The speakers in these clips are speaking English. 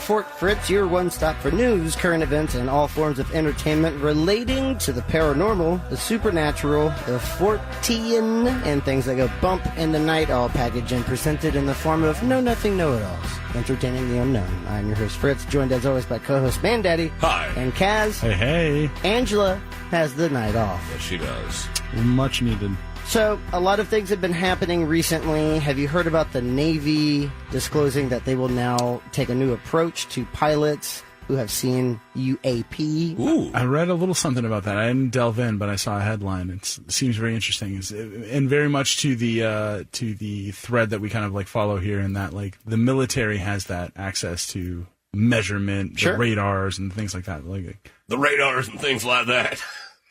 Fort Fritz, your one stop for news, current events, and all forms of entertainment relating to the paranormal, the supernatural, the Fortean, and things that go bump in the night, all packaged and presented in the form of know-nothing know-it-alls, entertaining the unknown. I'm your host, Fritz, joined as always by co-host Mandaddy. Hi. And Kaz. Hey, hey. Angela has the night off. Yes, she does. Much needed. So, a lot of things have been happening recently. Have you heard about the Navy disclosing that they will now take a new approach to pilots who have seen UAP? Ooh. I read a little something about that. I didn't delve in, but I saw a headline. It seems very interesting, and very much to the thread that we kind of like follow here. In that, like, the military has that access to measurement, Sure. the radars and things like that, like The radars and things like that.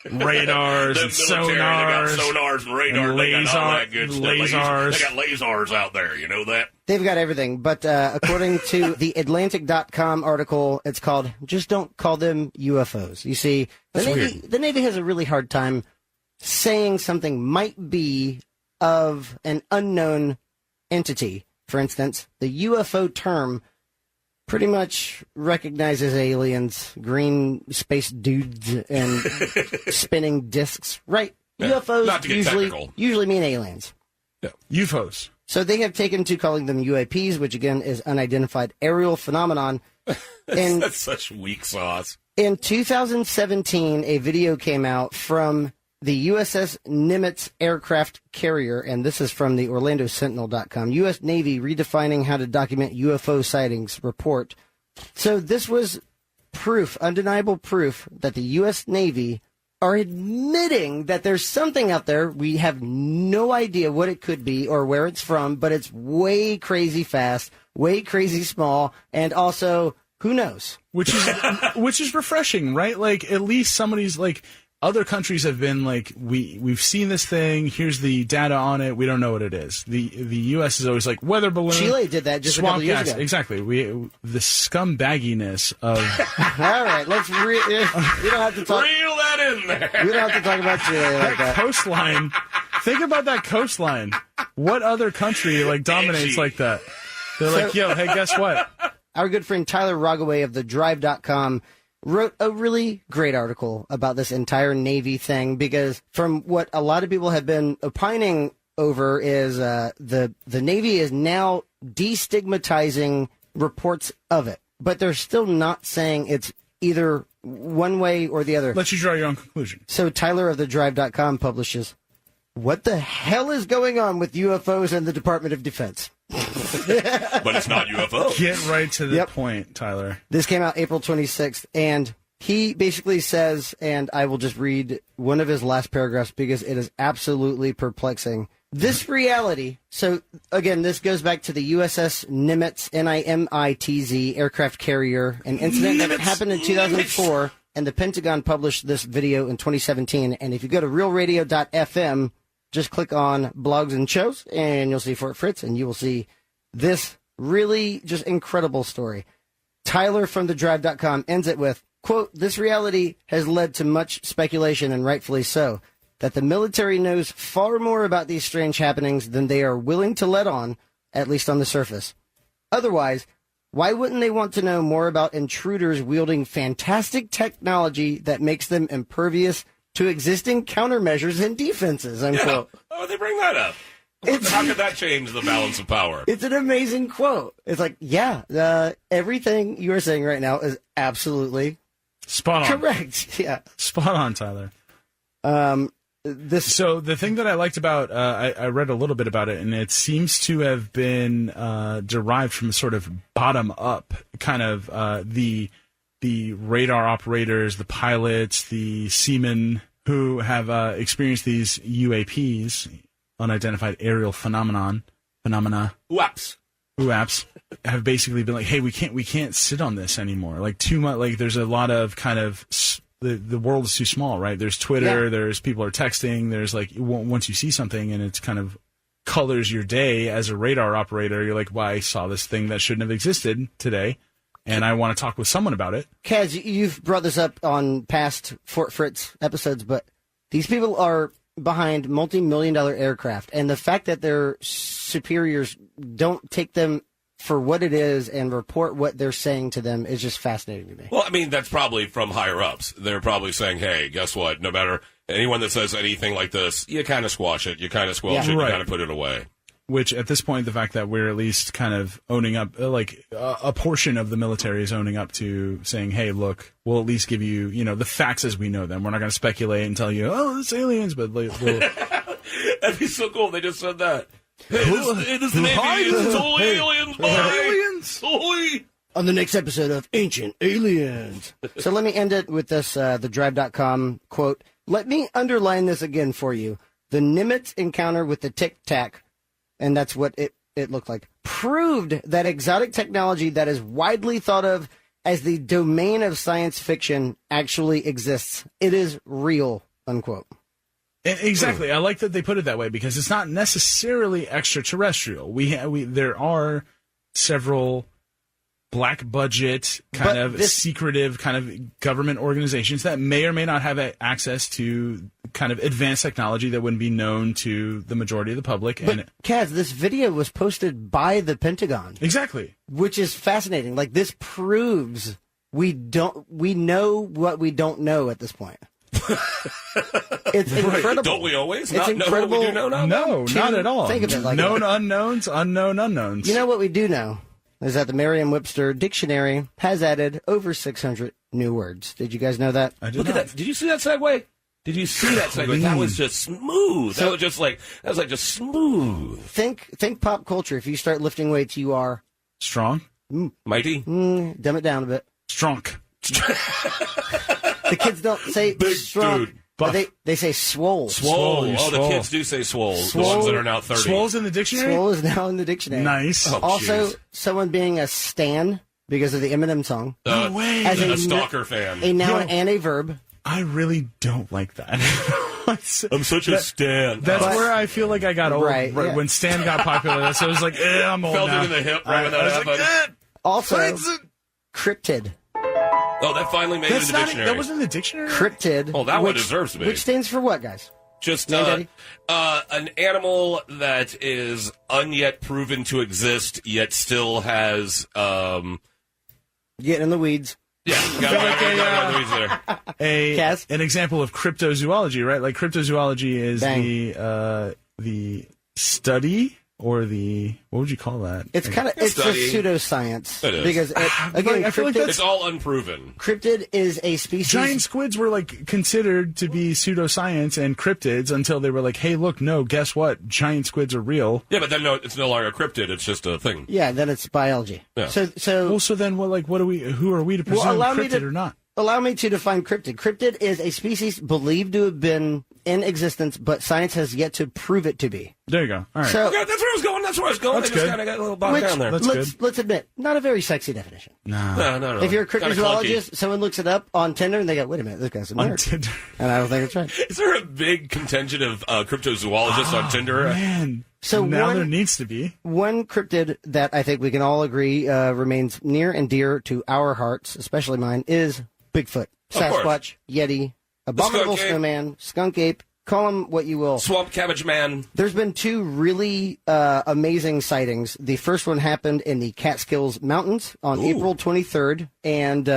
radars and The military, sonars, they got sonars and radars. and They got all that good stuff. lasers. They got lasers out there. You know that? They've got everything, but according to the Atlantic.com article, it's called "Just Don't Call Them UFOs." You see, the Navy has a really hard time saying something might be of an unknown entity. For instance, the UFO term pretty much recognizes aliens, green space dudes, and spinning discs, right? Yeah, UFOs not to get technical. usually mean aliens. Yeah. UFOs. So they have taken to calling them UAPs, which again is unidentified aerial phenomenon. And That's such weak sauce. in 2017, a video came out from the USS Nimitz aircraft carrier, and this is from the OrlandoSentinel.com. U.S. Navy redefining how to document UFO sightings report. So this was proof, undeniable proof, that the U.S. Navy are admitting that there's something out there. We have no idea what it could be or where it's from, but it's way crazy fast, way crazy small, and also, who knows? Which is refreshing, right? Like, at least somebody's like, other countries have been like, we've seen this thing, here's the data on it, we don't know what it is. The U.S. is always like, weather balloon. Chile did that just a couple years ago. Exactly. The scumbagginess of... All right, let's we don't have to talk. Reel that in there. We don't have to talk about Chile like that. coastline. Think about that coastline. What other country like dominates Edgy. like that? They're like, yo, hey, guess what? Our good friend Tyler Rogaway of TheDrive.com wrote a really great article about this entire Navy thing, because from what a lot of people have been opining over is the Navy is now destigmatizing reports of it, but they're still not saying it's either one way or the other. Let you draw your own conclusion. So Tyler of TheDrive.com publishes, "What the hell is going on with UFOs and the Department of Defense?" But it's not UFO. Get right to the Yep. point, Tyler. This came out April 26th, and he basically says, and I will just read one of his last paragraphs because it is absolutely perplexing. This reality, so again, this goes back to the USS Nimitz, Nimitz aircraft carrier, an incident that happened in 2004, and the Pentagon published this video in 2017. And if you go to realradio.fm, just click on blogs and shows, and you'll see Fort Fritz, and you will see this really just incredible story. Tyler from TheDrive.com ends it with, quote, "This reality has led to much speculation, and rightfully so, that the military knows far more about these strange happenings than they are willing to let on, at least on the surface. Otherwise, why wouldn't they want to know more about intruders wielding fantastic technology that makes them impervious to existing countermeasures and defenses?" Unquote. Yeah. Oh, they bring that up. How could that change the balance of power? It's an amazing quote. It's like, yeah, everything you are saying right now is absolutely Spot on. correct. Yeah. Spot on, Tyler. This So the thing that I liked about, I read a little bit about it, and it seems to have been derived from a sort of bottom-up kind of the radar operators, the pilots, the seamen who have experienced these UAPs, unidentified aerial phenomena, Whaps. UAPs, have basically been like, hey, we can't sit on this anymore. Like, too much. Like, there's a lot of kind of the world is too small, right? There's Twitter, Yeah. there's people are texting, there's like, once you see something and it's kind of colors your day as a radar operator, you're like, well, I saw this thing that shouldn't have existed today, and I want to talk with someone about it. Kaz, you've brought this up on past Fort Fritz episodes, but these people are behind multi-million-dollar aircraft, and the fact that their superiors don't take them for what it is and report what they're saying to them is just fascinating to me. Well, I mean, that's probably from higher ups. They're probably saying, hey, guess what? No matter anyone that says anything like this, you kind of squash it. You kind of squelch it. You kind of put it away. Which, at this point, the fact that we're at least kind of owning up, a portion of the military is owning up to saying, hey, look, we'll at least give you, the facts as we know them. We're not going to speculate and tell you, oh, it's aliens, but we'll... That'd be so cool if they just said that. Hey, this is aliens. It's all aliens, aliens. Ahoy. On the next episode of Ancient Aliens. So let me end it with this, the Drive.com quote. Let me underline this again for you. The Nimitz encounter with the Tic Tac, and that's what it looked like, proved that exotic technology that is widely thought of as the domain of science fiction actually exists. It is real, unquote. Exactly. I like that they put it that way because it's not necessarily extraterrestrial. There are several black budget secretive kind of government organizations that may or may not have access to kind of advanced technology that wouldn't be known to the majority of the public. But Kaz, this video was posted by the Pentagon. Exactly. Which is fascinating. Like, this proves we know what we don't know at this point. It's incredible. Don't we always it's not incredible. know what we do know now? No, not at all. Think of it like known unknowns, unknown unknowns. You know what we do know is that the Merriam-Webster dictionary has added over 600 new words. Did you guys know that? I did Look not. at that. Did you see that segue? Did you see that segue? That was just smooth. That was just smooth. Think pop culture. If you start lifting weights, you are strong, mighty. Dumb it down a bit. Strong. The kids don't say big strong. dude. They say swole. Swole. Oh, swole. the kids do say swole. The ones that are now 30. Swole's in the dictionary? Swole is now in the dictionary. Nice. Oh, also, geez. someone being a stan because of the Eminem song. No way. As a stalker fan. A noun and a verb. I really don't like that. I'm such a stan. That's where I feel like I got old. Right, yeah. When Stan got popular, so I was like, I'm old Felt now. it in the hip right when that happened. Also, cryptid. Oh, that finally made it in the dictionary. That wasn't in the dictionary? Cryptid. Oh, that one deserves to be. Which stands for what, guys? Just Mandaddy? an animal that is unyet proven to exist, yet still has... Getting in the weeds. Yeah, got the weeds there. An example of cryptozoology, right? Like cryptozoology is the study or the, what would you call that? It's kind of, it's just pseudoscience. It is. Because, again, I feel like It's all unproven. Cryptid is a species. Giant squids were like considered to be pseudoscience and cryptids until they were like, hey, look, no, guess what? Giant squids are real. Yeah, but then no, it's no longer a cryptid. It's just a thing. Yeah, then it's biology. Yeah. So then who are we to presume cryptid or not? Allow me to define cryptid. Cryptid is a species believed to have been in existence, but science has yet to prove it to be. There you go. All right. So, Okay, that's where I was going. That's That's I just good. kind of got a little bogged down there. let's admit, not a very sexy definition. No. If you're a Kinda cryptozoologist, someone looks it up on Tinder and they go, wait a minute, this guy's a On nerd. Tinder. And I don't think it's right. Is there a big contingent of cryptozoologists on Tinder? Man. So now there needs to be. One cryptid that I think we can all agree remains near and dear to our hearts, especially mine, is Bigfoot, Sasquatch, Yeti, abominable snowman, skunk ape, call him what you will. Swamp cabbage man. There's been two really amazing sightings. The first one happened in the Catskills Mountains on April 23rd, and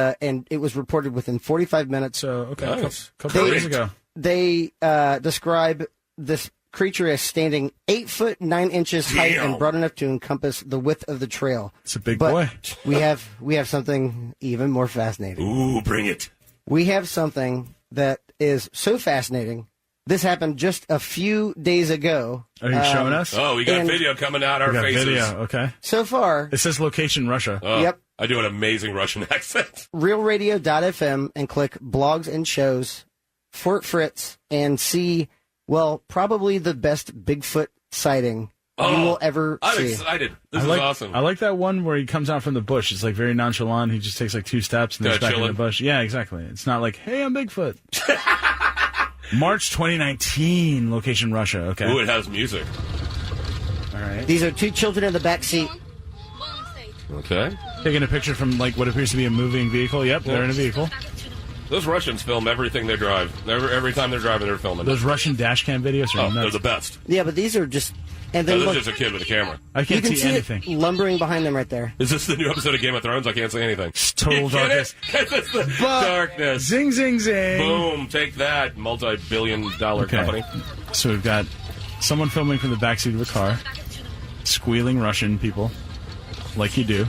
it was reported within 45 minutes. So, Nice. a couple of days ago. They describe this creature as standing 8 foot 9 inches height and broad enough to encompass the width of the trail. It's a big But boy. we have something even more fascinating. Ooh, bring it. We have something that is so fascinating. This happened just a few days ago. Are you showing us? Oh, we got video coming out our We got faces. video. Okay. So far, It says location Russia. Yep. I do an amazing Russian accent. realradio.fm and click blogs and shows, Fort Fritz, and see, well, probably the best Bigfoot sighting you will ever I'm see. excited. This is like, awesome. I like that one where he comes out from the bush. It's like very nonchalant. He just takes like 2 steps and then he's back in chilling. the bush. Yeah, exactly. It's not like, hey, I'm Bigfoot. March 2019, location Russia. Okay. Ooh, it has music. All right. These are two children in the back seat. Okay. Taking a picture from like what appears to be a moving vehicle. Yep, they're in a vehicle. Those Russians film everything they drive. Every time they're driving, they're filming. Those Russian dash cam videos are They're nuts. the best. Yeah, but these are just And then this look, is just a kid with a camera. I you can't can see see anything. it lumbering behind them right there. Is this the new episode of Game of Thrones? I can't say anything. Total darkness. It's the darkness. Zing, zing, zing. Boom. Take that, multi-billion-dollar company. So we've got someone filming from the backseat of a car, squealing Russian people, like you do.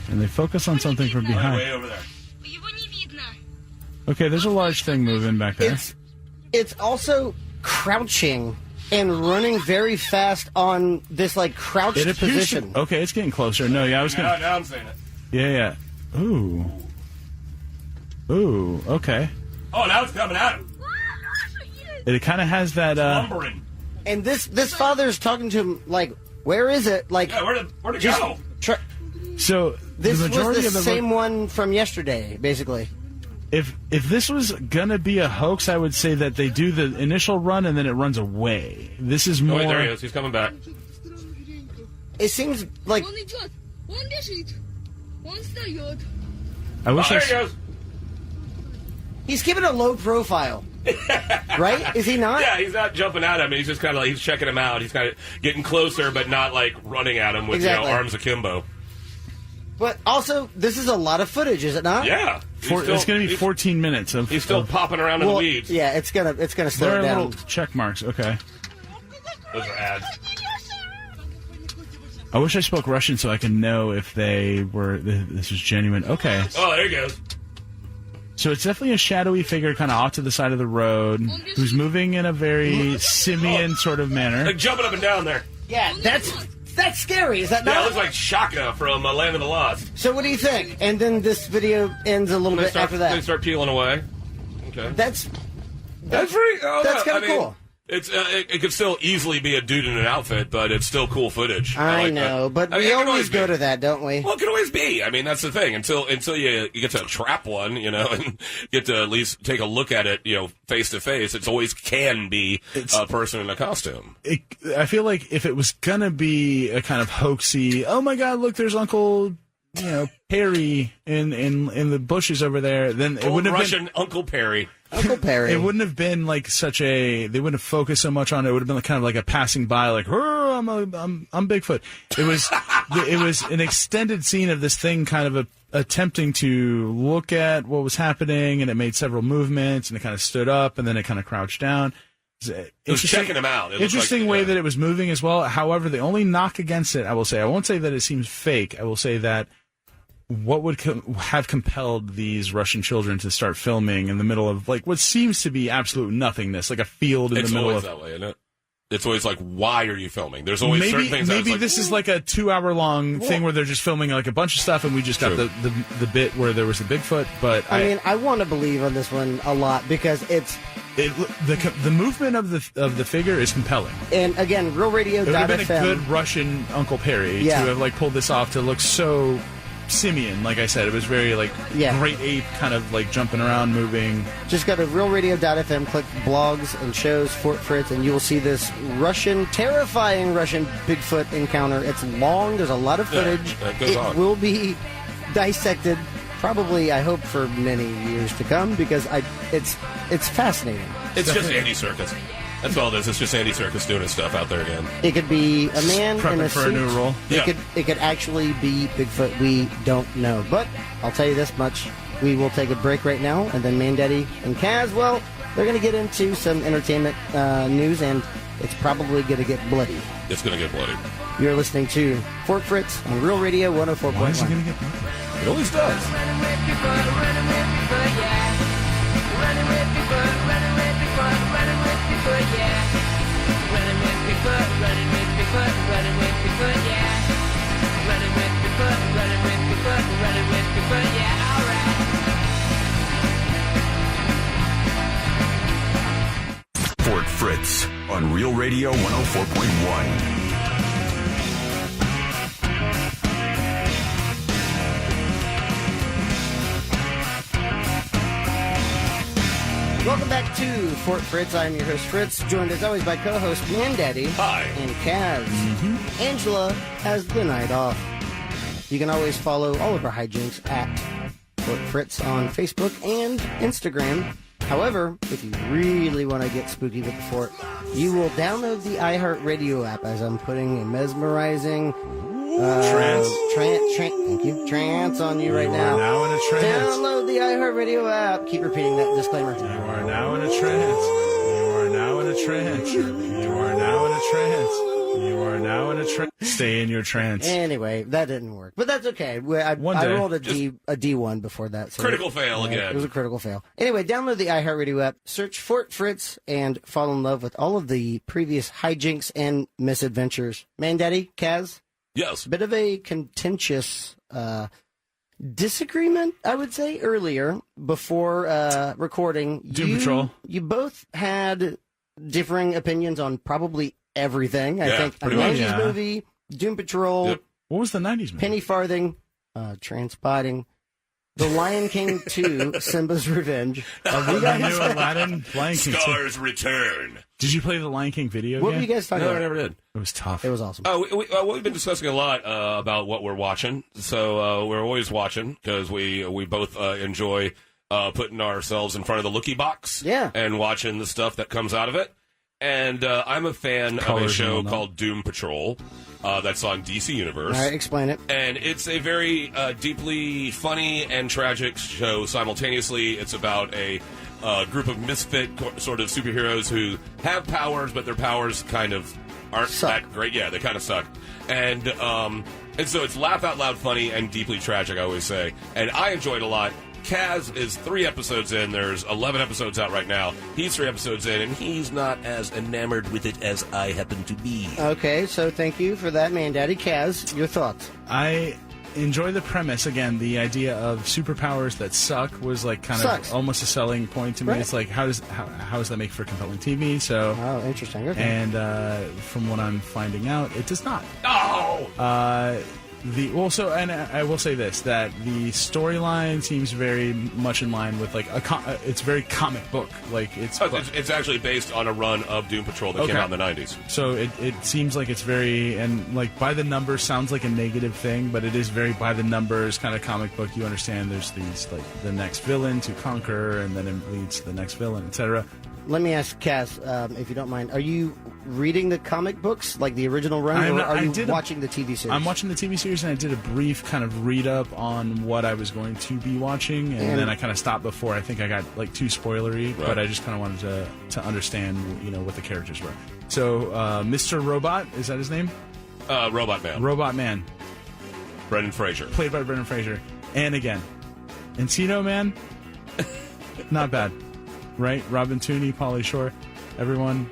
And they focus on something from behind. Way over there. Okay, there's a large thing moving back there. It's also crouching and running very fast on this like crouched It appears position. Okay, it's getting closer. No, yeah, I was gonna. Now I'm saying it. Yeah. Ooh. Okay. Oh, now it's coming at him. It kind of has that. Lumbering. And this father's talking to him like, "Where is it?" Like, Yeah, where'd it go? So This the majority was the of the same one from yesterday, basically. If this was gonna be a hoax, I would say that they do the initial run and then it runs away. This is more. Oh, wait, there he is. He's coming back. It seems like I wish There he goes. he's given a low profile, right? Is he not? Yeah, he's not jumping at him. He's just kind of like, he's checking him out. He's kind of getting closer, but not like running at him with Exactly. arms akimbo. But also, this is a lot of footage, is it not? Yeah. it's going to be 14 minutes of. He's still popping around in the weeds. Yeah, it's gonna slow There it are down. little check marks. Okay. Those are ads. I wish I spoke Russian so I could know if they were. This was genuine. Okay. Oh, there he goes. So it's definitely a shadowy figure, kind of off to the side of the road, who's moving in a very simian sort of manner. Like jumping up and down there. Yeah, that's scary. Is that Yeah, it not? looks like Shaka from Land of the Lost. So what do you think? And then this video ends a little bit after They that. start peeling away. Okay. That's pretty. Oh, that's no, kind of cool. It's it could still easily be a dude in an outfit, but it's still cool footage. I like know, that. but I mean, we it can always go be. to that, don't we? Well, it can always be. I mean, that's the thing. Until you get to trap one, and get to at least take a look at it, face to face. It's always can be a person in a costume. I feel like if it was gonna be a kind of hoaxy, oh my God, look, there's Uncle, Perry in the bushes over there, then it wouldn't have Russian been Uncle Perry. Uncle Perry. It wouldn't have been like they wouldn't have focused so much on it. It would have been kind of like a passing by, like, I'm Bigfoot. It was an extended scene of this thing kind of attempting to look at what was happening, and it made several movements, and it kind of stood up, and then it kind of crouched down. It was checking him out. Interesting way that it was moving as well. However, the only knock against it, I won't say that it seems fake. I will say that what would have compelled these Russian children to start filming in the middle of like what seems to be absolute nothingness, like a field in the middle of. It's always that way, isn't it? It's always like, why are you filming? There's always certain things. Maybe like, this is like a 2-hour-long thing where they're just filming like a bunch of stuff, and we just got the bit where there was the Bigfoot. But I mean, I want to believe on this one a lot because the movement of the figure is compelling. And again, RealRadio.fm. It would have been a good Russian Uncle Perry to have like pulled this off to look so simian. Like I said, it was very like great ape kind of like jumping around, moving. Just go to RealRadio.fm, click blogs and shows Fort Fritz, and you will see this terrifying Russian Bigfoot encounter. It's long. There's a lot of footage. It will be dissected, probably, I hope, for many years to come because it's fascinating. It's just Andy Serkis. That's all it is. It's just Andy Serkis doing his stuff out there again. It could be a man in a for suit. a new role. It could actually be Bigfoot. We don't know. But I'll tell you this much. We will take a break right now, and then Mandaddy and Kaz, well, they're going to get into some entertainment news, and it's probably going to get bloody. It's going to get bloody. You're listening to Fort Fritz on Real Radio 104.1. Why is it going to get bloody? It always does. Fort Fritz on Real Radio 104.1. Welcome back to Fort Fritz. I'm your host, Fritz, joined as always by co-host Mandaddy and Kaz. Angela has the night off. You can always follow all of our hijinks at Fort Fritz on Facebook and Instagram. However, if you really want to get spooky with the fort, you will download the iHeartRadio app, as I'm putting a mesmerizing trance on you right now. Now in a trance. Download the iHeartRadio app. Keep repeating that disclaimer. You are now in a trance. You are now in a trance. You are now in a trance. You are now in a trance. Stay in your trance. Anyway, that didn't work, but that's okay. I rolled a D1 before that. So critical fail again. It was a critical fail. Anyway, download the iHeartRadio app, search Fort Fritz, and fall in love with all of the previous hijinks and misadventures. Mandaddy, Kaz? Yes. Bit of a contentious disagreement, I would say, earlier before recording. Doom Patrol. You both had differing opinions on probably everything. I think a pretty much. 90s movie, Doom Patrol, Yep. What was the 90s movie? Penny Farthing, Transpotting, The Lion King 2, Simba's Revenge. The new Aladdin Lion King. Stars Return. Did you play the Lion King video What game? were you guys talking No, I about? never did. It was tough. It was awesome. We've been discussing a lot about what we're watching. So we're always watching because we both enjoy putting ourselves in front of the lookie box and watching the stuff that comes out of it. And I'm a fan of a show called Doom Patrol that's on DC Universe. All right, explain it. And it's a very deeply funny and tragic show simultaneously. It's about a group of misfit sort of superheroes who have powers, but their powers kind of aren't that great. Yeah, they kind of suck. And so it's laugh out loud funny and deeply tragic, I always say. And I enjoyed it a lot. Kaz is 3 episodes in. There's 11 episodes out right now. He's 3 episodes in, and he's not as enamored with it as I happen to be. Okay, so thank you for that, Mandaddy. Kaz, your thoughts? I enjoy the premise. Again, the idea of superpowers that suck was like kind of almost a selling point to me. Right. It's like, how does that make for compelling TV? So, Oh, interesting. Okay. and from what I'm finding out, it does not. Oh! And I will say this, that the storyline seems very much in line with like it's very comic book, like it's actually based on a run of Doom Patrol that came out in the 90s. So it seems like it's very, and like by the numbers sounds like a negative thing, but it is very by the numbers kind of comic book. You understand there's these like the next villain to conquer, and then it leads to the next villain, etc. Let me ask Kaz, if you don't mind, are you reading the comic books, like the original run, or are you watching the TV series? I'm watching the TV series, and I did a brief kind of read-up on what I was going to be watching, and then I kind of stopped before. I think I got like too spoilery, but I just kind of wanted to understand, what the characters were. So, Mr. Robot, is that his name? Robot Man. Robot Man. Brendan Fraser. Played by Brendan Fraser. And again, Encino Man, not bad. Right? Robin Tooney, Pauly Shore, everyone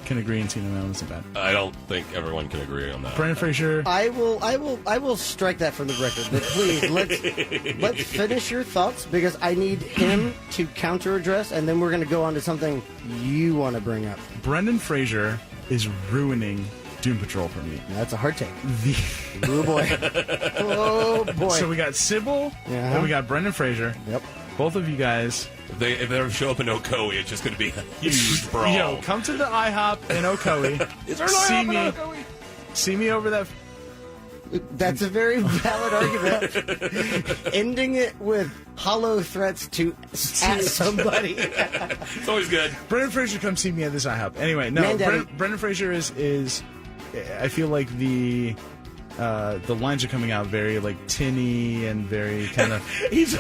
can agree Encino Man wasn't bad. I don't think everyone can agree on that. Brendan Fraser. I will strike that from the record. But please, let's finish your thoughts, because I need him to counter address, and then we're going to go on to something you want to bring up. Brendan Fraser is ruining Doom Patrol for me. That's a hard take. Oh boy. Oh boy. So we got Sybil, and we got Brendan Fraser. Yep. Both of you guys. If they ever show up in Ocoee, it's just going to be a huge brawl. Yo, come to the IHOP in Ocoee. Is there an IHOP in Ocoee? See me over that. That's a very valid argument. Ending it with hollow threats to at somebody. It's always good. Brendan Fraser, come see me at this IHOP. Anyway, no, Brendan Fraser is. I feel like the lines are coming out very like tinny and very kind of. he's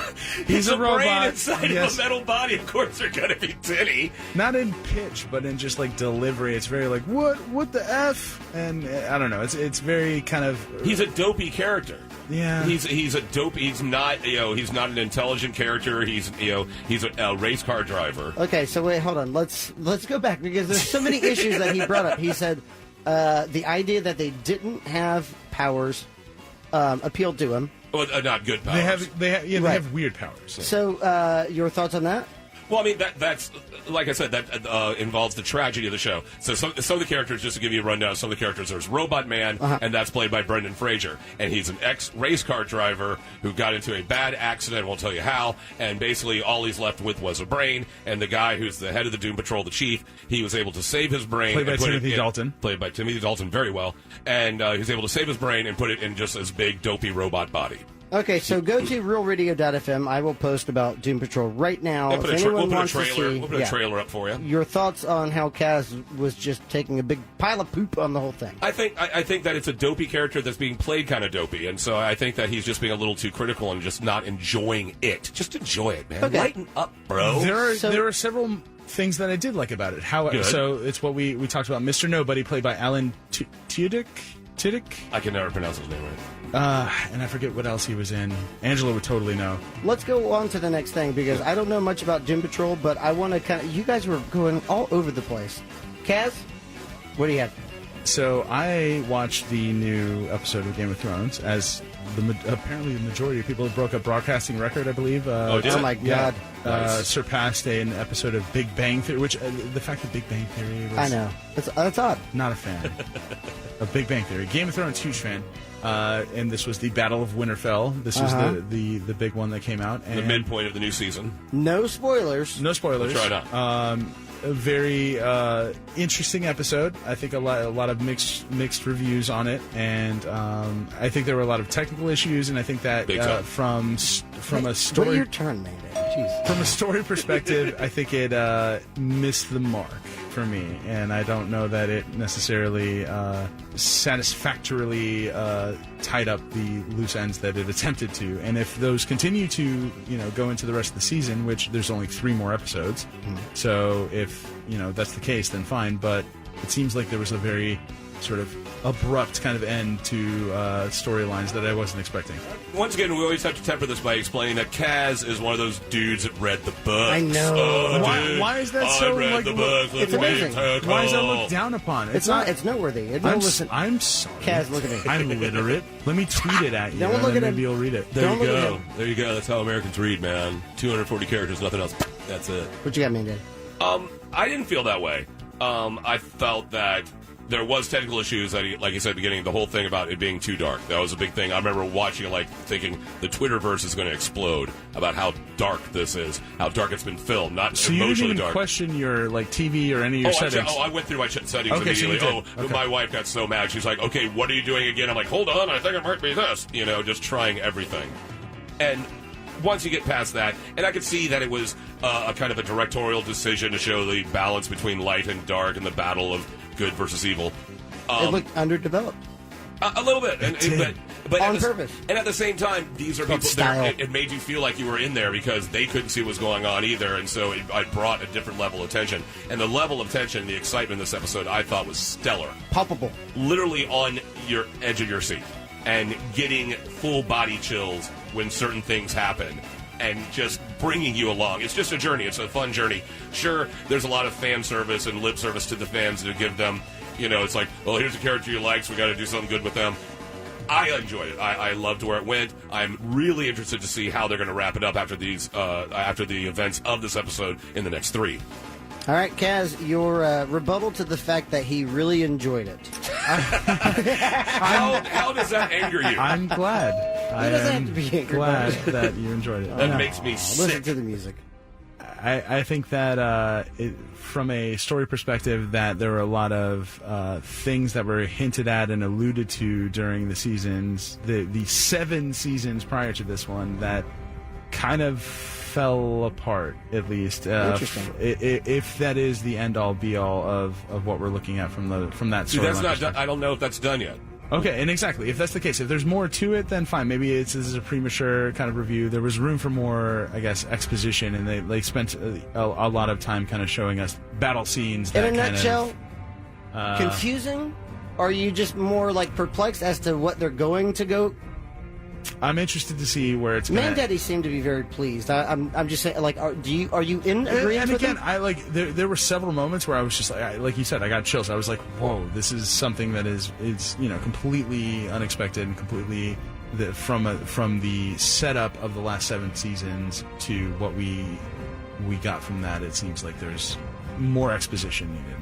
a robot brain inside of a metal body. Of course, they're gonna be tinny. Not in pitch, but in just like delivery. It's very like what the f, and I don't know. It's very kind of. He's a dopey character. Yeah, he's a dope. He's not he's not an intelligent character. He's a race car driver. Okay, so wait, hold on. Let's go back, because there's so many issues that he brought up. He said the idea that they didn't have powers appealed to him. Well, not good powers. They have weird powers. So your thoughts on that? Well, I mean, that's like I said, that involves the tragedy of the show. So some of the characters, just to give you a rundown, some of the characters, there's Robot Man, and that's played by Brendan Fraser. And he's an ex-race car driver who got into a bad accident, I won't tell you how, and basically all he's left with was a brain. And the guy who's the head of the Doom Patrol, the chief, he was able to save his brain. Played by Timothy Dalton. Played by Timothy Dalton very well. And he was able to save his brain and put it in just this big, dopey robot body. Okay, so go to realradio.fm. I will post about Doom Patrol right now. We'll put a trailer up for you. Your thoughts on how Kaz was just taking a big pile of poop on the whole thing. I think that it's a dopey character that's being played kind of dopey, and so I think that he's just being a little too critical and just not enjoying it. Just enjoy it, man. Okay. Lighten up, bro. There are several things that I did like about it. So it's what we talked about. Mr. Nobody, played by Alan Tudyk. I can never pronounce his name right. And I forget what else he was in. Angela would totally know. Let's go on to the next thing, because I don't know much about Doom Patrol, but I want to kind of... You guys were going all over the place. Kaz, what do you have? So I watched the new episode of Game of Thrones, as apparently the majority of people broke a broadcasting record, I believe. Oh my God. Nice. Surpassed an episode of Big Bang Theory, which the fact that Big Bang Theory was... I know. That's odd. Not a fan of Big Bang Theory. Game of Thrones, huge fan. And this was the Battle of Winterfell. This was the big one that came out. And the midpoint of the new season. No spoilers. No spoilers. Try not. A very interesting episode. I think a lot of mixed reviews on it, and I think there were a lot of technical issues. And I think that from a story, Wait your turn, man. Jeez. From a story perspective, I think it missed the mark for me, and I don't know that it necessarily satisfactorily tied up the loose ends that it attempted to. And if those continue to, go into the rest of the season, which there's only 3 more episodes, so if that's the case, then fine. But it seems like there was a very sort of abrupt kind of end to storylines that I wasn't expecting. Once again, we always have to temper this by explaining that Kaz is one of those dudes that read the books. I know. Oh, why is that so? I read the books. It's amazing. Why is that looked down upon? It's not. It's noteworthy. I'm sorry. Kaz, look at me. I'm literate. Let me tweet it at you. Don't look at him. Maybe you'll read it. There you go. There you go. That's how Americans read, man. 240 characters, nothing else. That's it. What you got, man, Dad? I didn't feel that way. I felt that there was technical issues, like you said at the beginning, the whole thing about it being too dark. That was a big thing. I remember watching it, thinking the Twitterverse is going to explode about how dark this is, how dark it's been filmed, not so emotionally you didn't even dark. question your TV or any of your settings? I went through my settings okay, immediately. So My wife got so mad. She's like, okay, what are you doing again? I'm like, hold on, I think it might be this. Just trying everything. And once you get past that, and I could see that it was a kind of a directorial decision to show the balance between light and dark and the battle of good versus evil. It looked underdeveloped. A little bit, but on purpose. And at the same time, these are people. It made you feel like you were in there because they couldn't see what was going on either, and so it brought a different level of tension. And the level of tension, the excitement in this episode, I thought was stellar, palpable, literally on your edge of your seat, and getting full body chills when certain things happen. And just bringing you along. It's just a journey. It's a fun journey. Sure, there's a lot of fan service and lip service to the fans to give them. It's like, well, here's a character you like, so we got to do something good with them. I enjoyed it. I loved where it went. I'm really interested to see how they're going to wrap it up after the events of this episode in the next 3. All right, Kaz, your rebuttal to the fact that he really enjoyed it. How does that anger you? I'm glad. He doesn't have to be angry. Glad that you enjoyed it. That makes me sick. Listen to the music. I think that from a story perspective, that there were a lot of things that were hinted at and alluded to during the seasons, the 7 seasons prior to this one, that kind of fell apart, at least. Interesting. If that is the end-all, be-all of what we're looking at from that storyline. See, that's not done. I don't know if that's done yet. Okay, and exactly. If that's the case, if there's more to it, then fine. Maybe this is a premature kind of review. There was room for more, I guess, exposition, and they spent a lot of time kind of showing us battle scenes. That in a nutshell, confusing? Or are you just more perplexed as to what they're going to go? I'm interested to see where it's going. Mandaddy seemed to be very pleased. I'm just saying, are you in agreement with him? And again, there were several moments where I was just like you said, I got chills. I was like, whoa, this is something that is completely unexpected and completely from the setup of the last 7 seasons to what we got from that. It seems like there's more exposition needed.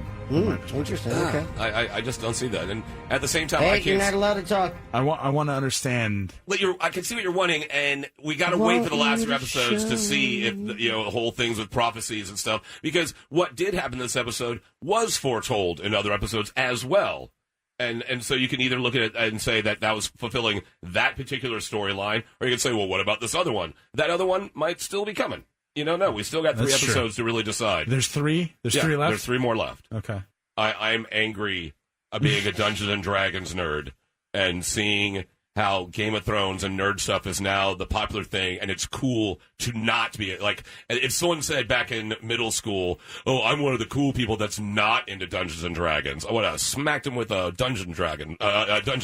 Interesting. Okay. I just don't see that, and at the same time, hey, I can't. You're not allowed to talk. I want to understand. I can see what you're wanting, and we got to wait for the last 3 episodes to see if the whole things with prophecies and stuff. Because what did happen in this episode was foretold in other episodes as well. And so you can either look at it and say that was fulfilling that particular storyline, or you can say, well, what about this other one? That other one might still be coming. You don't know. We still got 3 That's episodes true. to really decide. There's 3? There's 3 left? There's 3 more left. Okay. I'm angry being a Dungeons and Dragons nerd and seeing how Game of Thrones and nerd stuff is now the popular thing, and it's cool to not be like. If someone said back in middle school, "Oh, I'm one of the cool people that's not into Dungeons and Dragons," I would have smacked him with a Dungeon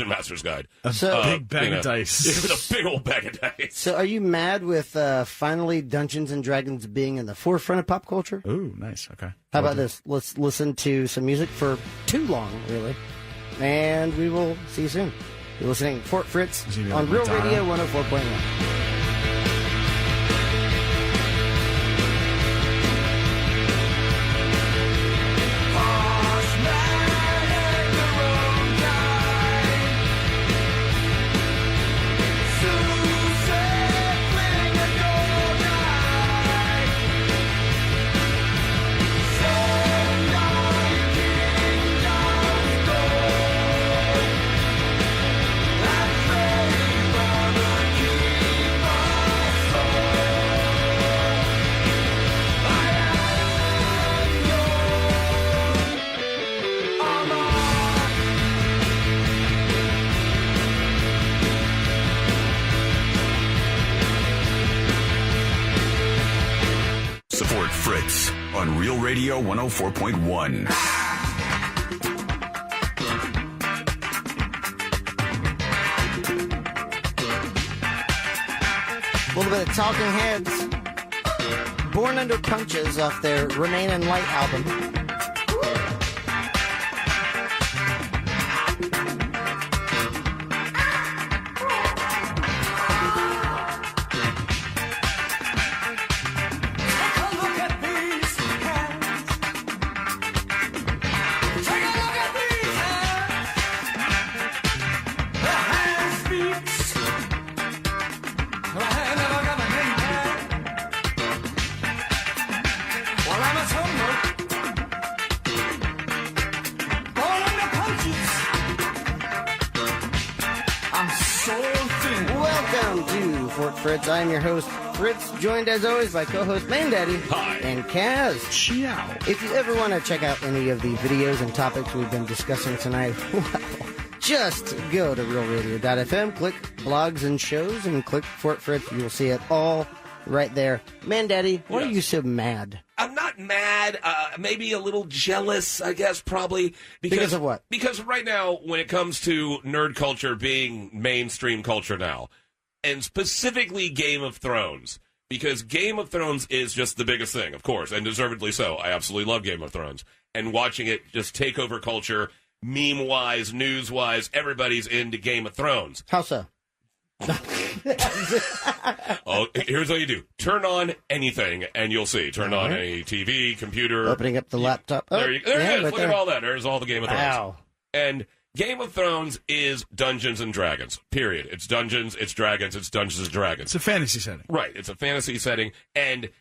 Master's Guide, A big bag of dice, with a big old bag of dice. So, are you mad with finally Dungeons and Dragons being in the forefront of pop culture? Ooh, nice. Okay. How about this? Let's listen to some music for too long, really, and we will see you soon. You're listening to Fort Fritz on Real Radio 104.1. Support Fritz on Real Radio 104.1. A little bit of Talking Heads. Born Under Punches off their Remain in Light album. Welcome to Fort Fritz. I am your host, Fritz, joined as always by co-host Mandaddy and Kaz. Ciao. If you ever want to check out any of the videos and topics we've been discussing tonight, well, just go to realradio.fm, click blogs and shows, and click Fort Fritz. You will see it all right there. Mandaddy, why are you so mad? I'm not mad, maybe a little jealous, I guess, probably. Because of what? Because right now, when it comes to nerd culture being mainstream culture now, and specifically Game of Thrones, because Game of Thrones is just the biggest thing, of course, and deservedly so. I absolutely love Game of Thrones. And watching it just take over culture, meme-wise, news-wise, everybody's into Game of Thrones. How so? Oh, here's what you do. Turn on anything, and you'll see. Turn on a TV, computer. Opening up the laptop. There it is. Right Look at all that. There's all the Game of Thrones. Wow. And Game of Thrones is Dungeons and Dragons, period. It's Dungeons, it's Dragons, it's Dungeons and Dragons. It's a fantasy setting. Right. It's a fantasy setting. And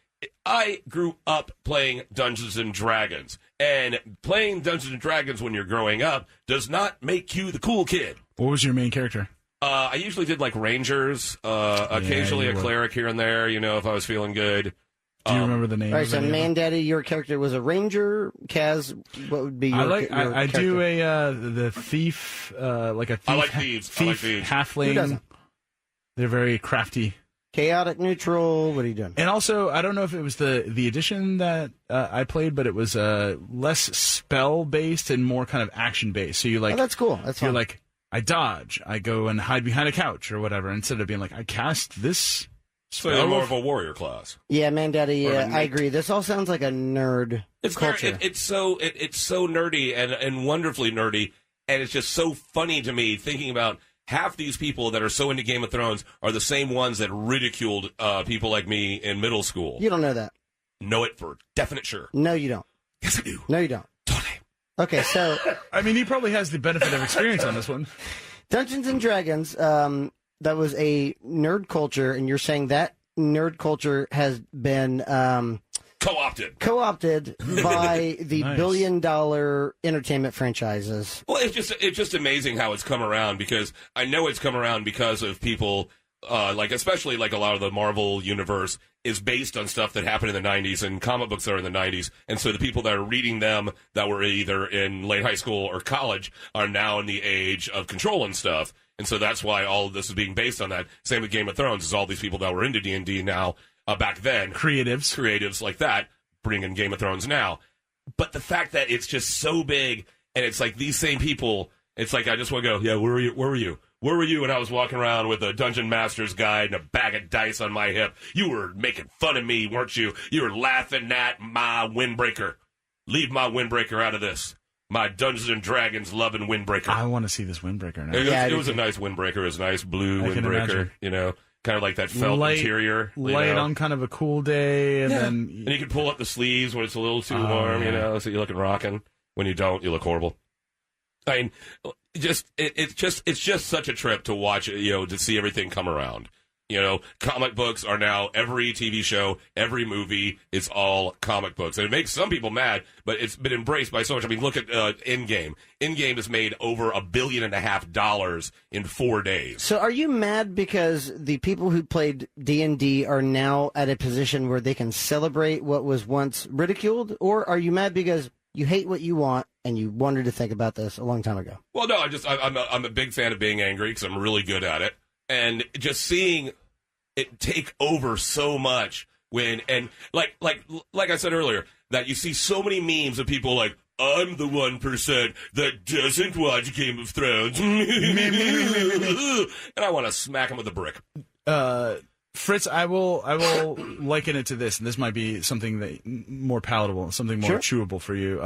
I grew up playing Dungeons and Dragons. And playing Dungeons and Dragons when you're growing up does not make you the cool kid. What was your main character? I usually did like Rangers, occasionally a cleric here and there, you know, if I was feeling good. Do you remember the name? All right, so Mandaddy, your character was a ranger. Kaz, what would be your character? I do the thief, like a thief. I like thieves. Thief, I like thieves. halfling. Who doesn't? They're very crafty. Chaotic neutral. What are you doing? And also, I don't know if it was the edition that I played, but it was less spell based and more kind of action based. So you like, oh, that's cool. That's you're fun. like, I dodge, I go and hide behind a couch or whatever, instead of being like, I cast this. So you're more of a warrior class. Yeah, Mandaddy, I agree. This all sounds like a nerd culture. It's so nerdy and wonderfully nerdy, and it's just so funny to me thinking about half these people that are so into Game of Thrones are the same ones that ridiculed people like me in middle school. You don't know that. Know it for definite sure. No, you don't. Yes, I do. No, you don't. Totally. Okay, so I mean, he probably has the benefit of experience on this one. Dungeons and Dragons, that was a nerd culture, and you're saying that nerd culture has been Co-opted by the Nice. billion-dollar entertainment franchises. Well, it's just amazing how it's come around, because I know it's come around because of people especially like a lot of the Marvel universe is based on stuff that happened in the 90s and comic books that are in the 90s. And so the people that are reading them that were either in late high school or college are now in the age of controlling stuff. And so that's why all of this is being based on that. Same with Game of Thrones, is all these people that were into D&D now, back then. Creatives like that bring in Game of Thrones now. But the fact that it's just so big, and it's like these same people, it's like I just want to go, yeah, where were you? Where were you when I was walking around with a Dungeon Master's guide and a bag of dice on my hip? You were making fun of me, weren't you? You were laughing at my windbreaker. Leave my windbreaker out of this. My Dungeons and Dragons loving windbreaker. I want to see this windbreaker now. It was a nice windbreaker. It was a nice blue windbreaker. You know, kind of like that felt interior. Light on kind of a cool day, and then and you can pull up the sleeves when it's a little too warm. Yeah. You know, so you're looking rocking. When you don't, you look horrible. I mean, it's just such a trip to watch, you know, to see everything come around. You know, comic books are now every TV show, every movie, it's all comic books. And it makes some people mad, but it's been embraced by so much. I mean, look at Endgame. Endgame has made over $1.5 billion in 4 days. So are you mad because the people who played D&D are now at a position where they can celebrate what was once ridiculed? Or are you mad because you hate what you want and you wanted to think about this a long time ago? Well, no, I'm a big fan of being angry because I'm really good at it. And just seeing it take over so much like I said earlier, that you see so many memes of people like, I'm the 1% that doesn't watch Game of Thrones. And I want to smack him with a brick. Fritz, I will liken it to this, and this might be something that more palatable, something more chewable for you.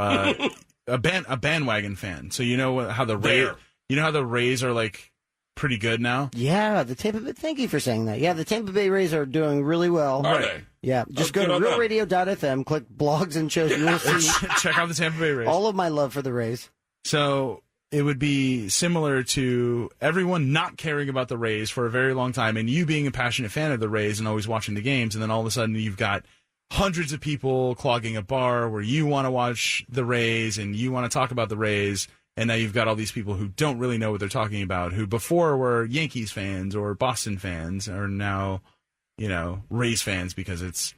A bandwagon fan. So you know how the Rays are like pretty good now. Yeah, the Tampa Bay. Thank you for saying that. Yeah, the Tampa Bay Rays are doing really well. Are they? Yeah, just go to realradio.fm, click blogs and shows. You will see. Check out the Tampa Bay Rays. All of my love for the Rays. So it would be similar to everyone not caring about the Rays for a very long time, and you being a passionate fan of the Rays and always watching the games, and then all of a sudden you've got hundreds of people clogging a bar where you want to watch the Rays and you want to talk about the Rays. And now you've got all these people who don't really know what they're talking about, who before were Yankees fans or Boston fans, are now, you know, Rays fans because it's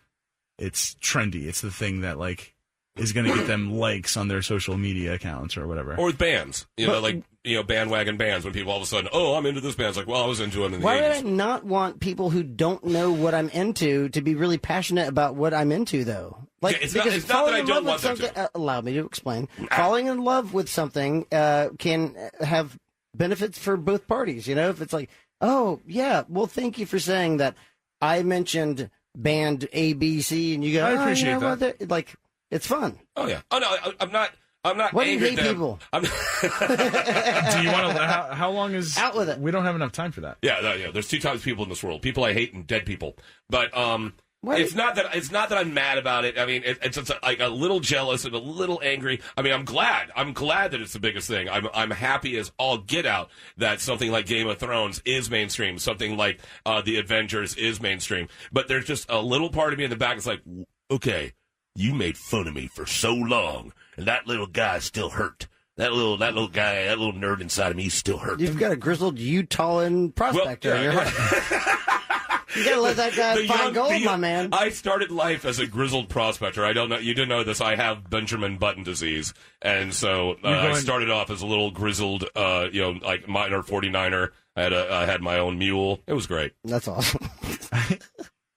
trendy. It's the thing that like is going to get them likes on their social media accounts or whatever. Or with bands, bandwagon bands. When people all of a sudden, I'm into this band. It's like, well, I was into them in the 80s. Why would I not want people who don't know what I'm into to be really passionate about what I'm into, though? Like, it's not that I don't want them to. Allow me to explain. Falling in love with something can have benefits for both parties. You know, if it's like, oh, yeah, well, thank you for saying that. I mentioned band ABC, and you go, I appreciate that. Like, it's fun. Oh, yeah. Oh, no, I'm not. Why do you hate them. people? Do you want to? How long is out with it? We don't have enough time for that. Yeah. There's two types of people in this world: people I hate and dead people. But it's not that I'm mad about it. I mean, it's like a little jealous and a little angry. I mean, I'm glad that it's the biggest thing. I'm happy as all get out that something like Game of Thrones is mainstream. Something like the Avengers is mainstream. But there's just a little part of me in the back that's like, okay, you made fun of me for so long. And that little guy's still hurt. That little guy, that little nerd inside of me, is still hurt. You've got a grizzled Utahan prospector in your heart. You gotta let that guy find gold, my man. I started life as a grizzled prospector. I don't know. You didn't know this. I have Benjamin Button disease, and so I started off as a little grizzled, like minor 49er. I had my own mule. It was great. That's awesome.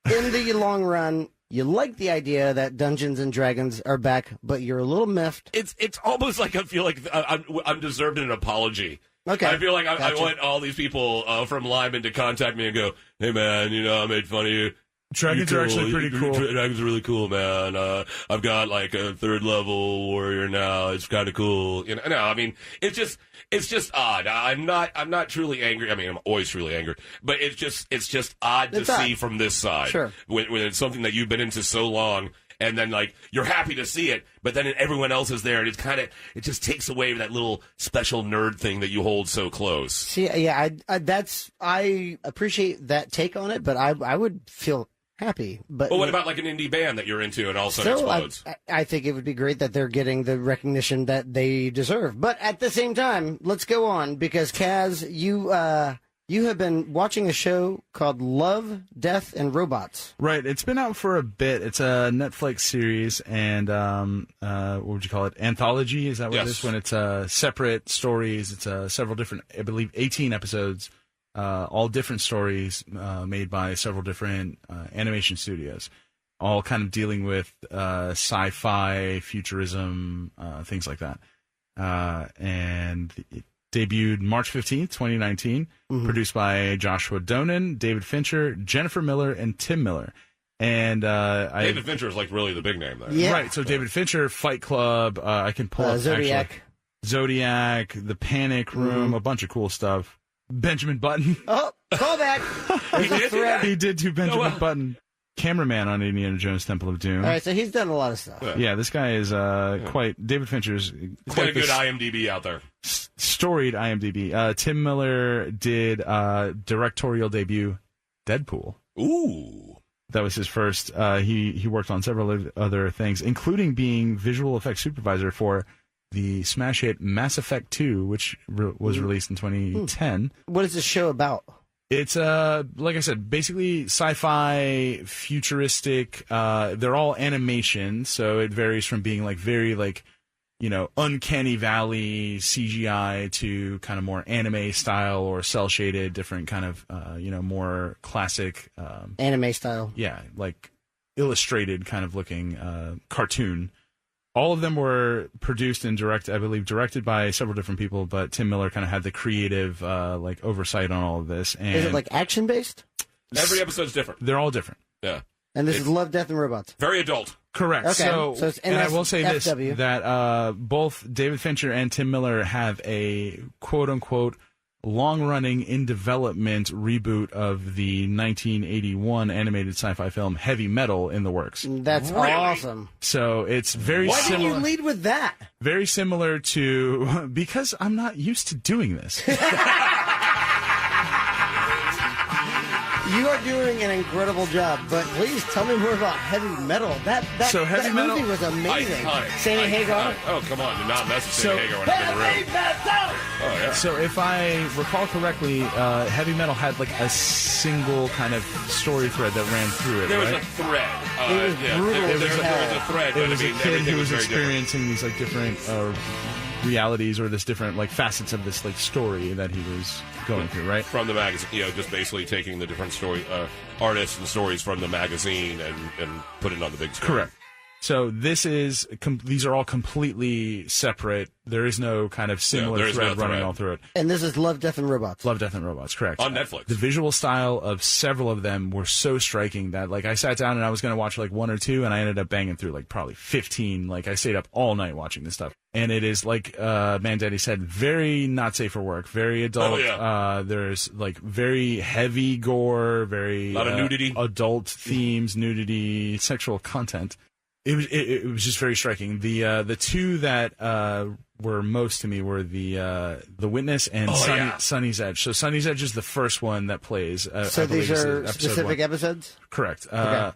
In the long run, you like the idea that Dungeons and Dragons are back, but you're a little miffed. It's almost like I feel like I'm deserved an apology. Okay. I feel like I want all these people from Lyman to contact me and go, hey, man, I made fun of you. Dragons are actually pretty cool. Dragons are really cool, man. I've got like a 3rd level warrior now. It's kind of cool. No, I mean, it's just odd. I'm not truly angry. I mean, I'm always truly angry, but it's just odd to see from this side. Sure. When it's something that you've been into so long, and then like you're happy to see it, but then everyone else is there, and it just takes away that little special nerd thing that you hold so close. See, yeah, I appreciate that take on it, but I would feel happy. But what about like an indie band that you're into and all of a sudden explodes? I think it would be great that they're getting the recognition that they deserve. But at the same time, let's go on, because Kaz, you have been watching a show called Love, Death, and Robots. Right. It's been out for a bit. It's a Netflix series, and what would you call it? Anthology? Is that what it is? When it's separate stories. It's several different, I believe, 18 episodes, all different stories made by several different animation studios, all kind of dealing with sci-fi, futurism, things like that. And it debuted March 15th, 2019, produced by Joshua Donen, David Fincher, Jennifer Miller, and Tim Miller. And David Fincher is like really the big name there. Yeah. Right, so David Fincher, Fight Club, I can pull up Zodiac. Zodiac, The Panic Room, a bunch of cool stuff. Benjamin Button. Oh, call back. He did do Benjamin Button. Cameraman on Indiana Jones Temple of Doom. All right, so he's done a lot of stuff. Yeah, this guy is David Fincher's He's got a good IMDb out there. Storied IMDb. Tim Miller did directorial debut Deadpool. Ooh. That was his first. He worked on several other things, including being visual effects supervisor for the smash hit Mass Effect 2, which was released in 2010. What is this show about? It's like I said, basically sci-fi, futuristic. They're all animation, so it varies from being like very like, uncanny valley CGI to kind of more anime style or cell shaded, different kind of more classic Anime style. Yeah, like illustrated kind of looking cartoon. All of them were produced and directed by several different people, but Tim Miller kind of had the creative oversight on all of this. And is it like action based? Every episode's different. They're all different. Yeah. And this is Love, Death, and Robots. Very adult. Correct. Okay. So it's and I will say this, FW. that both David Fincher and Tim Miller have a quote-unquote long-running, in-development reboot of the 1981 animated sci-fi film Heavy Metal in the works. That's awesome. So it's very Why similar. did you lead with that? Very similar to... Because I'm not used to doing this. You are doing an incredible job, but please tell me more about Heavy Metal. That movie was amazing. Sammy Hagar. Oh, come on. Do not mess with Sammy Hagar when I'm in the room. Oh, yeah. So if I recall correctly, Heavy Metal had like a single kind of story thread that ran through it, There was right? a thread. It was brutal. There was a thread, but It was I mean, a kid everything who was very different. experiencing these like different realities or this different like facets of this like story that he was going through, right? From the magazine, just basically taking the different story artists and stories from the magazine and putting it on the big screen. Correct. So these are all completely separate. There is no kind of similar thread running all through it. And this is Love, Death, and Robots. Love, Death, and Robots, correct. On Netflix. The visual style of several of them were so striking that like I sat down and I was going to watch like one or two, and I ended up banging through like probably 15. Like I stayed up all night watching this stuff. And it is, like Mandaddy said, very not safe for work, very adult. Oh, yeah. There's like very heavy gore, very a lot of nudity, adult themes, nudity, sexual content. It was just very striking. The two that were most to me were the Witness and Sunny's Edge. So Sunny's Edge is the first one that plays. So these are specific episodes? Correct. Okay.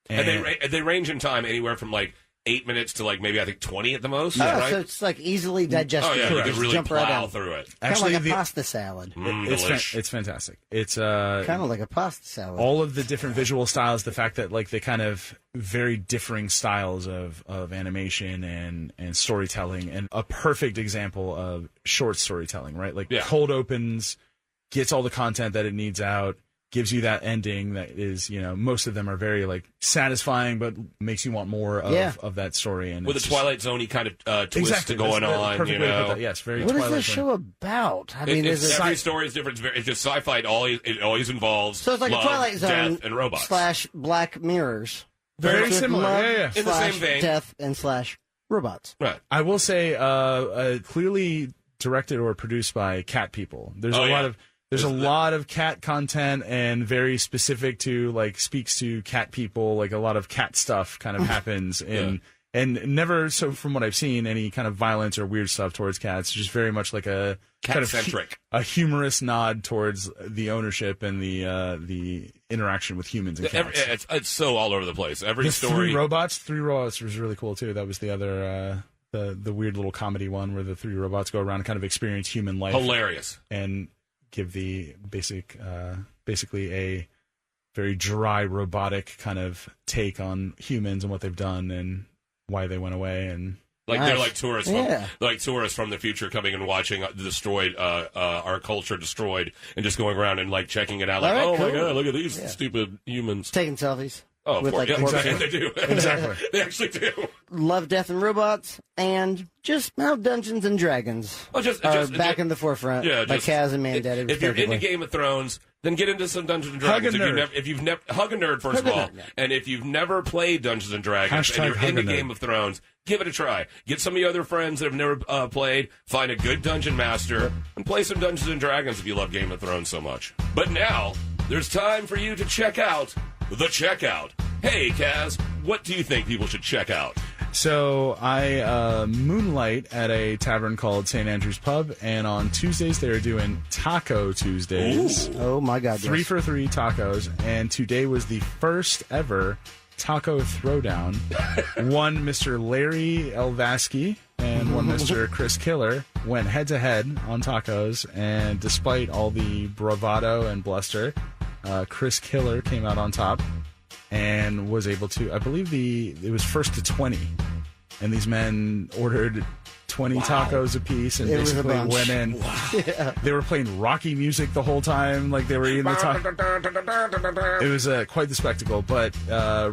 And they range in time anywhere from like 8 minutes to like maybe I think 20 at the most. Right? So it's like easily digestible. Oh yeah, you can really jump right plow in. through it. Kind of like a pasta salad. It's fantastic. It's kind of like a pasta salad. All of the different visual styles, the fact that like they kind of very differing styles of animation and storytelling, and a perfect example of short storytelling, right? Like cold opens, gets all the content that it needs out, gives you that ending that is, most of them are very like satisfying, but makes you want more of that story. And with a Twilight Zone-y kind of twist going on, perfect way to put that. Yes, very. What Twilight is this show about? I mean, every story is different. It's just sci-fi. It always involves so it's like love, a Twilight Zone death, and robots / Black Mirrors. Very similar. Love, in the same vein. Death and / robots. Right. I will say, clearly directed or produced by cat people. There's a lot of cat content and very specific to like speaks to cat people. Like a lot of cat stuff kind of happens in And never, so from what I've seen, any kind of violence or weird stuff towards cats. Just very much like a cat-centric, a humorous nod towards the ownership and the interaction with humans and cats. It's so all over the place. Every the story. Three robots was really cool too. That was the other the weird little comedy one where the three robots go around and kind of experience human life. Hilarious. And give the basically a very dry robotic kind of take on humans and what they've done and why they went away. And like they're like tourists from the future coming and watching destroyed our culture destroyed and just going around and like checking it out like, right, oh cool. my god, look at these stupid humans taking selfies. Oh, with like exactly. They do. Exactly. They actually do. Love, Death, and Robots, and just how Dungeons and Dragons are back in the forefront by Kaz and Mandaddy. If you're into Game of Thrones, then get into some Dungeons and Dragons. If you've never hug a nerd first of all, and if you've never played Dungeons and Dragons and you're into Game of Thrones, give it a try. Get some of your other friends that have never played. Find a good dungeon master and play some Dungeons and Dragons if you love Game of Thrones so much. But now there's time for you to check out the Checkout. Hey, Kaz, what do you think people should check out? So I moonlight at a tavern called St. Andrew's Pub, and on Tuesdays they are doing Taco Tuesdays. Ooh. Oh, my God. 3 for 3 tacos, and today was the first ever Taco Throwdown. One Mr. Larry Elvasky and one Mr. Chris Killer went head-to-head on tacos, and despite all the bravado and bluster, Chris Killer came out on top and was able to, I believe it was first to 20. And these men ordered 20 tacos apiece and basically went in. Wow. Yeah. They were playing Rocky music the whole time, like they were eating the taco. It was quite the spectacle. But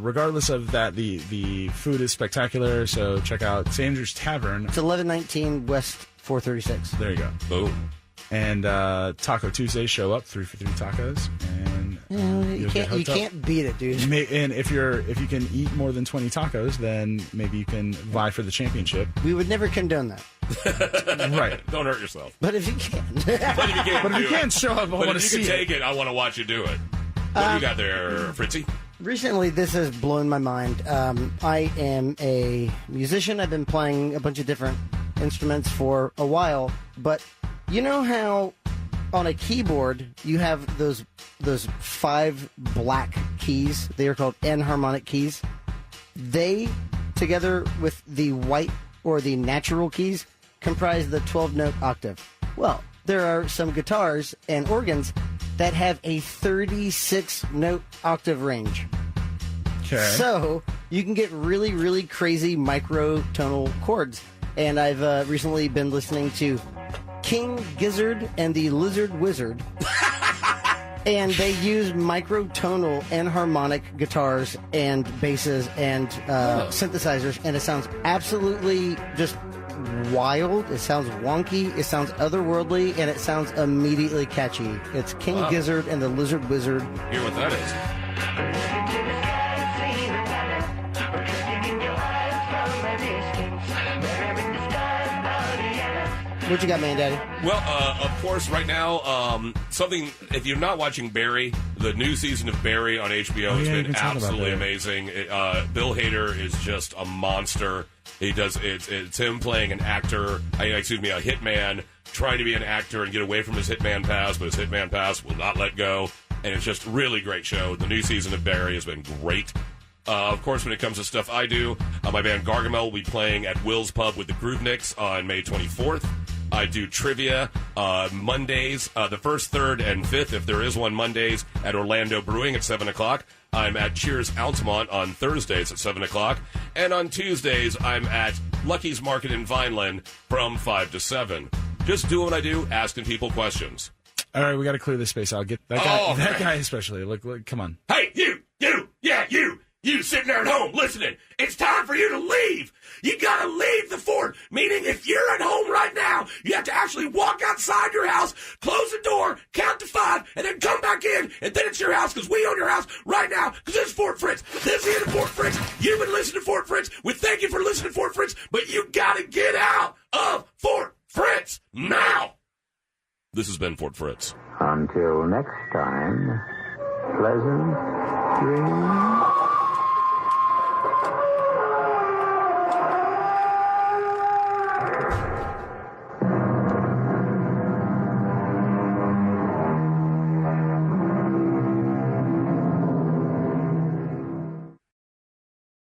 regardless of that, the food is spectacular. So check out St. Andrew's Tavern. It's 1119 West 436. There you go. Boom. And Taco Tuesday, show up 3 for 3 tacos, and you can't beat it, dude. And if you can eat more than 20 tacos, then maybe you can vie for the championship. We would never condone that. Right. Don't hurt yourself. But if you can, but if you can show up, I want to see it. If you can take it, I want to watch you do it. What do you got there, Fritzy? Recently, this has blown my mind. I am a musician. I've been playing a bunch of different instruments for a while, but you know how on a keyboard you have those 5 black keys? They are called enharmonic keys. They, together with the white or the natural keys, comprise the 12-note octave. Well, there are some guitars and organs that have a 36-note octave range. Okay. So you can get really, really crazy microtonal chords. And I've recently been listening to King Gizzard and the Lizard Wizard. And they use microtonal and harmonic guitars and basses and synthesizers. And it sounds absolutely just wild. It sounds wonky. It sounds otherworldly. And it sounds immediately catchy. It's King Gizzard and the Lizard Wizard. Hear what that is. What you got, Mandaddy? Well, of course, right now, something, if you're not watching Barry, the new season of Barry on HBO has been absolutely amazing. Bill Hader is just a monster. He does, it's him playing an actor, a hitman, trying to be an actor and get away from his hitman past, but his hitman past will not let go. And it's just really great show. The new season of Barry has been great. Of course, when it comes to stuff I do, my band Gargamel will be playing at Will's Pub with the Grooveniks on May 24th. I do trivia Mondays, the 1st, 3rd, and 5th, if there is one, Mondays at Orlando Brewing at 7 o'clock. I'm at Cheers Altamont on Thursdays at 7 o'clock. And on Tuesdays, I'm at Lucky's Market in Vineland from 5 to 7. Just doing what I do, asking people questions. All right, we got to clear this space out. Get that guy, that guy especially. Look, come on. Hey, you sitting there at home listening. It's time for you to leave. You gotta leave the fort. Meaning, if you're at home right now, you have to actually walk outside your house, close the door, count to 5, and then come back in, and then it's your house, because we own your house right now, because this is Fort Fritz. This is the end of Fort Fritz. You've been listening to Fort Fritz. We thank you for listening to Fort Fritz, but you gotta get out of Fort Fritz now. This has been Fort Fritz. Until next time, pleasant dreams.